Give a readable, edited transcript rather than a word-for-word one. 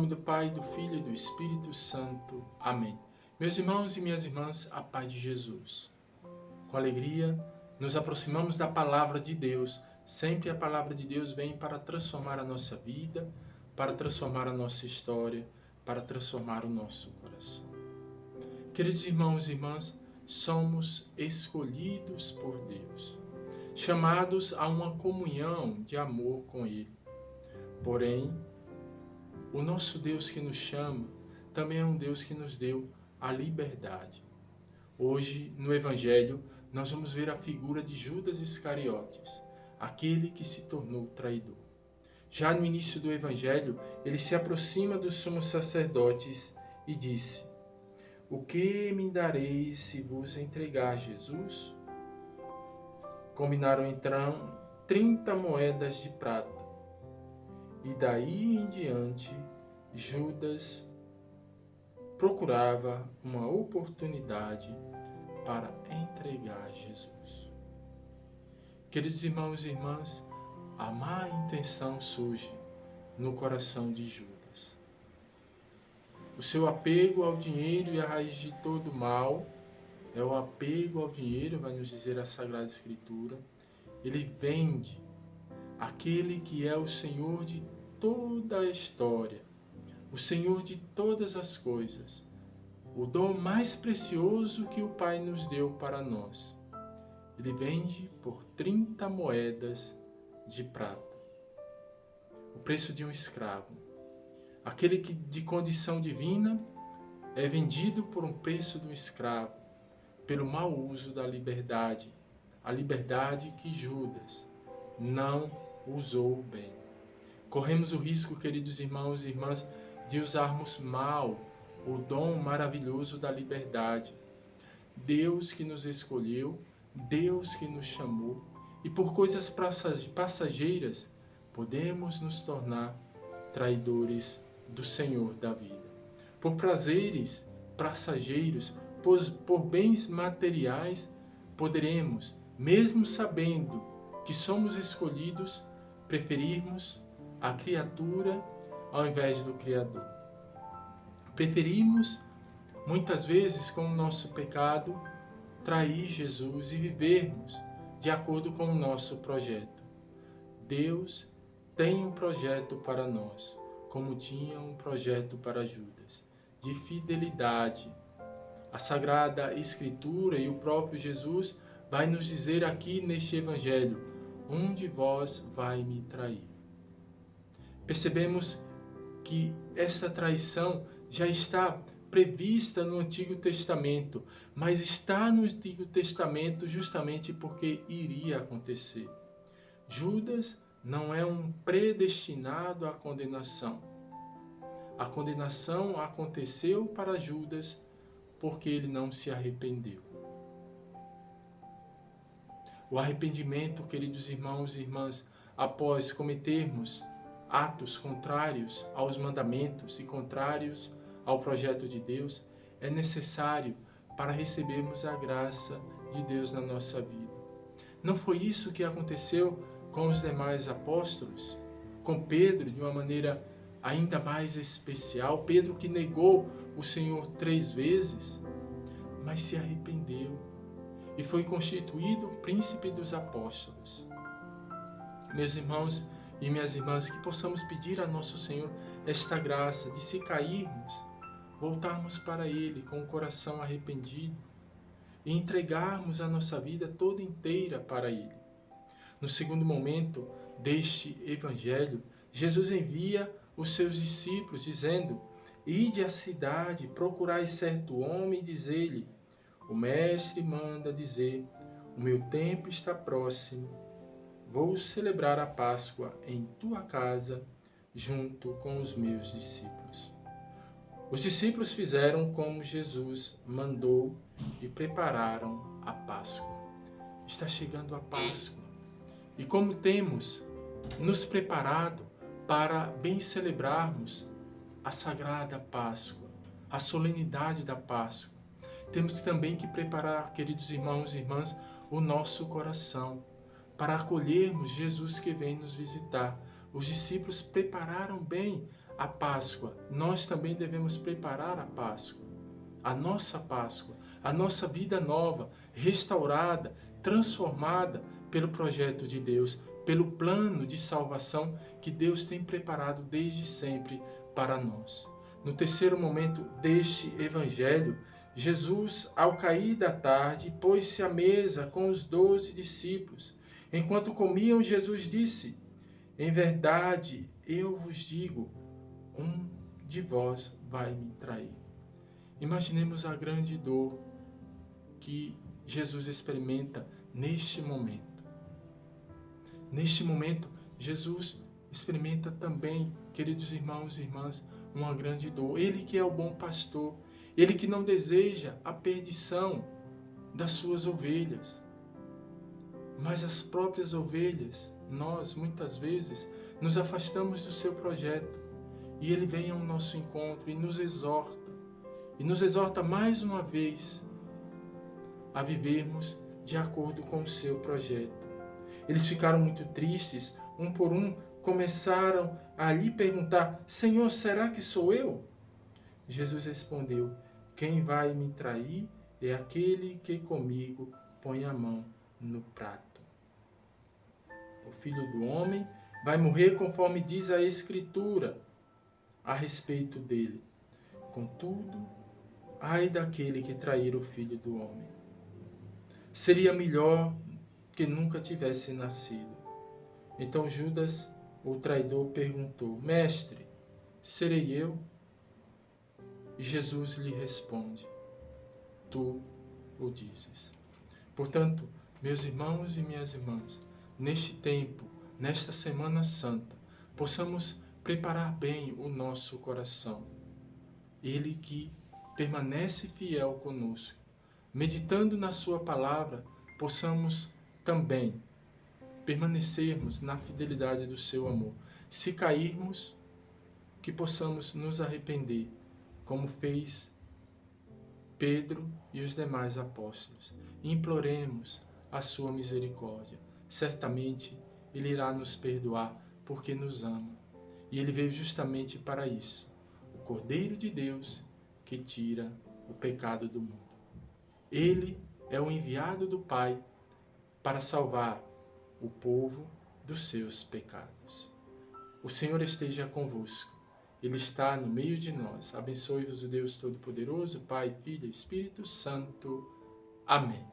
nome do Pai, do Filho e do Espírito Santo. Amém. Meus irmãos e minhas irmãs, a paz de Jesus. Com alegria, nos aproximamos da Palavra de Deus. Sempre a Palavra de Deus vem para transformar a nossa vida, para transformar a nossa história, para transformar o nosso coração. Queridos irmãos e irmãs, somos escolhidos por Deus, chamados a uma comunhão de amor com Ele. Porém, o nosso Deus que nos chama também é um Deus que nos deu a liberdade. Hoje, no Evangelho, nós vamos ver a figura de Judas Iscariotes, aquele que se tornou traidor. Já no início do Evangelho, ele se aproxima dos sumos sacerdotes e disse: "O que me dareis se vos entregar Jesus?" Combinaram então 30 moedas de prata. E daí em diante, Judas procurava uma oportunidade para entregar Jesus. Queridos irmãos e irmãs, a má intenção surge no coração de Judas. O seu apego ao dinheiro e a raiz de todo mal é o apego ao dinheiro, vai nos dizer a Sagrada Escritura. Ele vende aquele que é o Senhor de toda a história, o Senhor de todas as coisas, o dom mais precioso que o Pai nos deu para nós. Ele vende por 30 moedas de prata, o preço de um escravo. Aquele que de condição divina é vendido por um preço de um escravo, pelo mau uso da liberdade, a liberdade que Judas não usou bem. Corremos o risco, queridos irmãos e irmãs, de usarmos mal o dom maravilhoso da liberdade. Deus que nos escolheu, Deus que nos chamou, e por coisas passageiras podemos nos tornar traidores do Senhor da vida. Por prazeres passageiros, por bens materiais, poderemos, mesmo sabendo que somos escolhidos, preferirmos a criatura ao invés do Criador. Preferimos, muitas vezes, com o nosso pecado, trair Jesus e vivermos de acordo com o nosso projeto. Deus tem um projeto para nós, como tinha um projeto para Judas, de fidelidade. A Sagrada Escritura e o próprio Jesus vai nos dizer aqui neste Evangelho: um de vós vai me trair. Percebemos que essa traição já está prevista no Antigo Testamento, mas está no Antigo Testamento justamente porque iria acontecer. Judas não é um predestinado à condenação. A condenação aconteceu para Judas porque ele não se arrependeu. O arrependimento, queridos irmãos e irmãs, após cometermos atos contrários aos mandamentos e contrários ao projeto de Deus, é necessário para recebermos a graça de Deus na nossa vida. Não foi isso que aconteceu com os demais apóstolos? Com Pedro, de uma maneira ainda mais especial, Pedro que negou o Senhor 3 vezes, mas se arrependeu e foi constituído príncipe dos apóstolos. Meus irmãos e minhas irmãs, que possamos pedir a nosso Senhor esta graça de, se cairmos, voltarmos para Ele com o coração arrependido e entregarmos a nossa vida toda inteira para Ele. No segundo momento deste Evangelho, Jesus envia os seus discípulos dizendo: "Ide à cidade, procurai certo homem e dizei-lhe: o Mestre manda dizer, o meu tempo está próximo. Vou celebrar a Páscoa em tua casa, junto com os meus discípulos." Os discípulos fizeram como Jesus mandou e prepararam a Páscoa. Está chegando a Páscoa. E como temos nos preparado para bem celebrarmos a Sagrada Páscoa, a solenidade da Páscoa, temos também que preparar, queridos irmãos e irmãs, o nosso coração para acolhermos Jesus que vem nos visitar. Os discípulos prepararam bem a Páscoa, nós também devemos preparar a Páscoa, a nossa vida nova, restaurada, transformada pelo projeto de Deus, pelo plano de salvação que Deus tem preparado desde sempre para nós. No terceiro momento deste evangelho, Jesus, ao cair da tarde, pôs-se à mesa com os 12 discípulos. Enquanto comiam, Jesus disse: em verdade, eu vos digo, um de vós vai me trair. Imaginemos a grande dor que Jesus experimenta neste momento. Neste momento, Jesus experimenta também, queridos irmãos e irmãs, uma grande dor. Ele que é o bom pastor, ele que não deseja a perdição das suas ovelhas. Mas as próprias ovelhas, nós muitas vezes nos afastamos do seu projeto. E ele vem ao nosso encontro e nos exorta mais uma vez a vivermos de acordo com o seu projeto. Eles ficaram muito tristes, um por um, começaram a lhe perguntar: Senhor, será que sou eu? Jesus respondeu: quem vai me trair é aquele que comigo põe a mão no prato. O Filho do Homem vai morrer conforme diz a Escritura a respeito dele. Contudo, ai daquele que trair o Filho do Homem. Seria melhor que nunca tivesse nascido. Então Judas, o traidor, perguntou: Mestre, serei eu? E Jesus lhe responde: tu o dizes. Portanto, meus irmãos e minhas irmãs, neste tempo, nesta Semana Santa, possamos preparar bem o nosso coração. Ele que permanece fiel conosco. Meditando na sua palavra, possamos também permanecermos na fidelidade do seu amor. Se cairmos, que possamos nos arrepender, como fez Pedro e os demais apóstolos. Imploremos a sua misericórdia. Certamente Ele irá nos perdoar, porque nos ama. E Ele veio justamente para isso. O Cordeiro de Deus que tira o pecado do mundo. Ele é o enviado do Pai para salvar o povo dos seus pecados. O Senhor esteja convosco. Ele está no meio de nós. Abençoe-vos o Deus Todo-Poderoso, Pai, Filho e Espírito Santo. Amém.